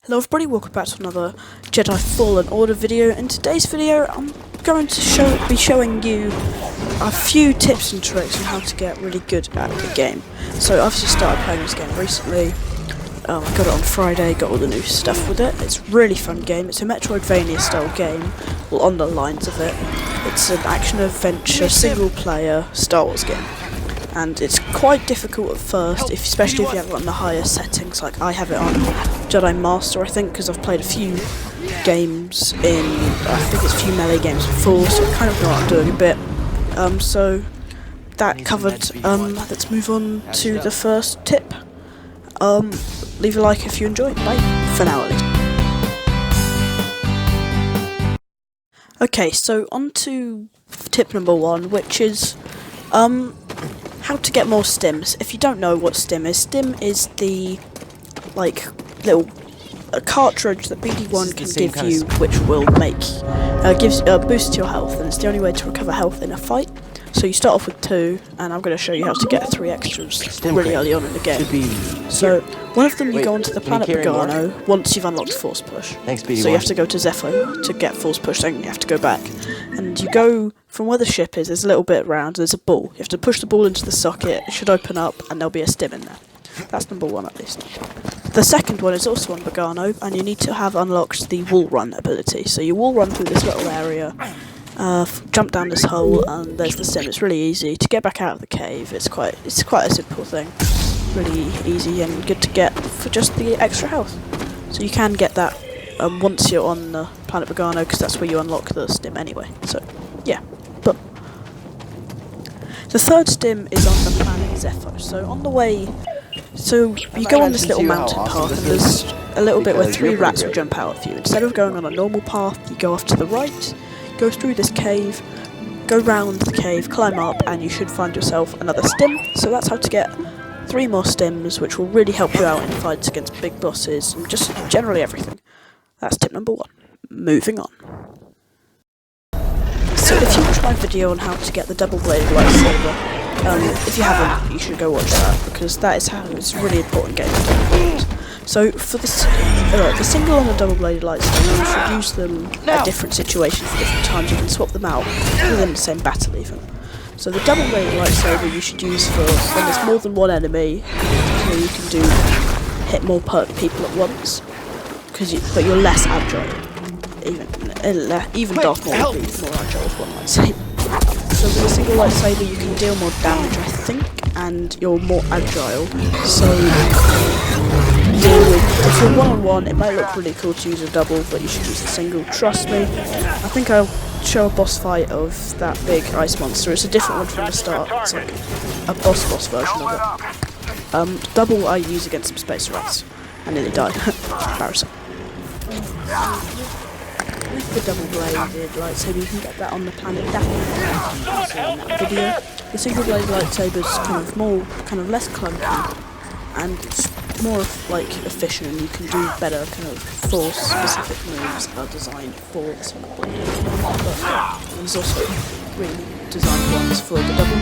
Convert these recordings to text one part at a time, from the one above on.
Hello everybody, welcome back to another Jedi Fallen Order video. In today's video I'm going to be showing you a few tips and tricks on how to get really good at the game. So I've just started playing this game recently. I got it on Friday, got all the new stuff with it. It's a really fun game. It's a Metroidvania style game, well on the lines of it. It's an action adventure single player Star Wars game. And it's quite difficult at first, especially if you have it on the higher settings. Like I have it on Jedi Master, I think, because I've played a few games I think it's a few melee games before, so I kind of know what I'm doing a bit. So that covered, let's move on to the first tip. Leave a like if you enjoyed. Bye, for now at least. Okay, so on to tip number 1, which is, how to get more stims. If you don't know what stim is the little cartridge that BD1 can give you, which will gives boost to your health, and it's the only way to recover health in a fight. So you start off with 2, and I'm going to show you how to get 3 extras really early on in the game. So one of them you go onto the planet Pagano once you've unlocked Force Push. Thanks, BD1. So you have to go to Zepho to get Force Push, then you have to go back. And you go from where the ship is, there's a little bit round, there's a ball. You have to push the ball into the socket, it should open up, and there'll be a stim in there. That's number 1 at least. The second one is also on Pagano, and you need to have unlocked the wall run ability. So you wall run through this little area, jump down this hole, and there's the stim. It's really easy to get back out of the cave. It's quite a simple thing. Really easy and good to get for just the extra health. So you can get that once you're on the planet Pagano, because that's where you unlock the stim anyway. So yeah, but the third stim is on the planet Zepho. So on the way, so you go on this little mountain path, and there's a little bit where 3 rats will jump out of you. Instead of going on a normal path, you go off to the right, go through this cave, go round the cave, climb up, and you should find yourself another stim. So that's how to get 3 more stims, which will really help you out in fights against big bosses and just generally everything. That's tip number 1. Moving on. So if you watched my video on how to get the double-bladed lightsaber, if you haven't, you should go watch that, because that is how it's a really important game. So for the single and the double-bladed lightsaber, you should use them at different situations for different times. You can swap them out within the same battle even. So the double-bladed lightsaber you should use for when there's more than one enemy, so you can hit more people at once, but you're less agile. Even Darth Maul would be more agile with one lightsaber. So with a single lightsaber you can deal more damage, I think, and you're more agile. So if you're one-on-one, it might look really cool to use a double, but you should use a single. Trust me. I think I'll show a boss fight of that big ice monster. It's a different one from the start. It's like a boss version of it. Double I use against some space rats. I nearly died. Embarrassing. With the double-bladed lightsaber, you can get that on the planet Dappy, in that video. The single-bladed lightsaber is kind of less clunky, and it's more efficient, and you can do better kind of force-specific moves that are designed for the single-bladed. But there's also really designed ones for the double.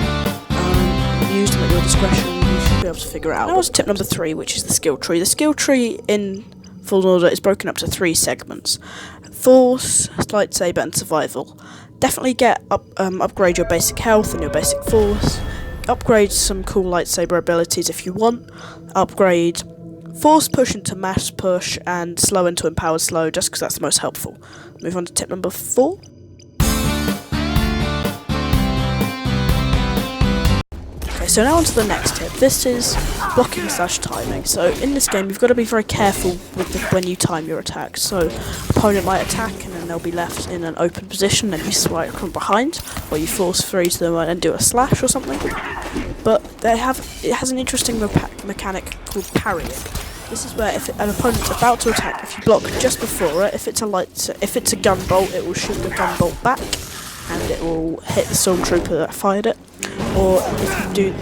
Use them at your discretion. You should be able to figure it out. Now it's tip number 3, which is the skill tree. The skill tree in Fallen Order is broken up to 3 segments: Force, lightsaber, and survival. Definitely upgrade your basic health and your basic force. Upgrade some cool lightsaber abilities if you want. Upgrade Force push into mass push and slow into empowered slow, just because that's the most helpful. Move on to tip number 4. So now on to the next tip. This is blocking / timing. So in this game you've got to be very careful with when you time your attacks. So opponent might attack and then they'll be left in an open position and you swipe from behind, or you force freeze them and do a slash or something. But it has an interesting mechanic called parrying. This is where if an opponent's about to attack, if you block just before it, if it's a gun bolt, it will shoot the gun bolt back and it will hit the stormtrooper that fired it. Or if you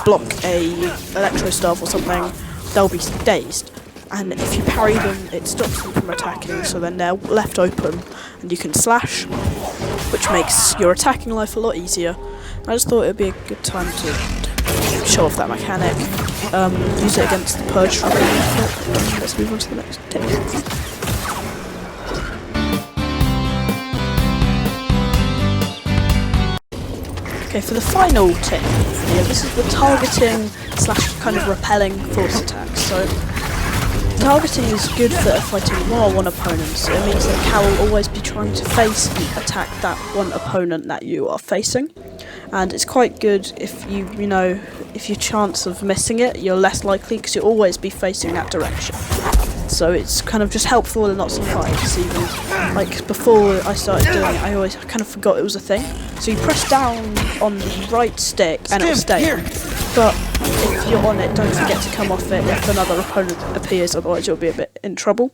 block a electro staff or something, they'll be dazed. And if you parry them, it stops them from attacking, so then they're left open and you can slash, which makes your attacking life a lot easier. I just thought it would be a good time to show off that mechanic. Use it against the purge from it. Let's move on to the next tip. Okay, for the final tip, this is the targeting / kind of repelling force attacks. So targeting is good for fighting one-on-one opponents. It means that Cal will always be trying to face and attack that one opponent that you are facing, and it's quite good if if your chance of missing it, you're less likely because you'll always be facing that direction. So it's kind of just helpful in lots of fights. Even like before I started doing it, I kind of forgot it was a thing. So you press down on the right stick and it'll stay. But if you're on it, don't forget to come off it if another opponent appears, otherwise you'll be a bit in trouble.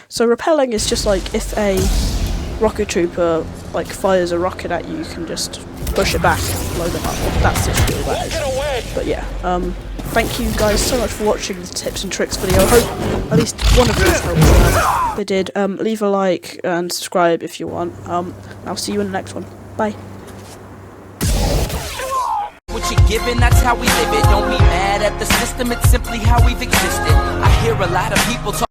So repelling is just like if a rocket trooper like fires a rocket at you, you can just push it back and blow them up. That's literally all that is. But yeah, thank you guys so much for watching the tips and tricks video. I hope at least one of these helped you out. If they did, leave a like and subscribe if you want. I'll see you in the next one. Bye. What you're given, that's how we live it. Don't be mad at the system, it's simply how we've existed. I hear a lot of people talk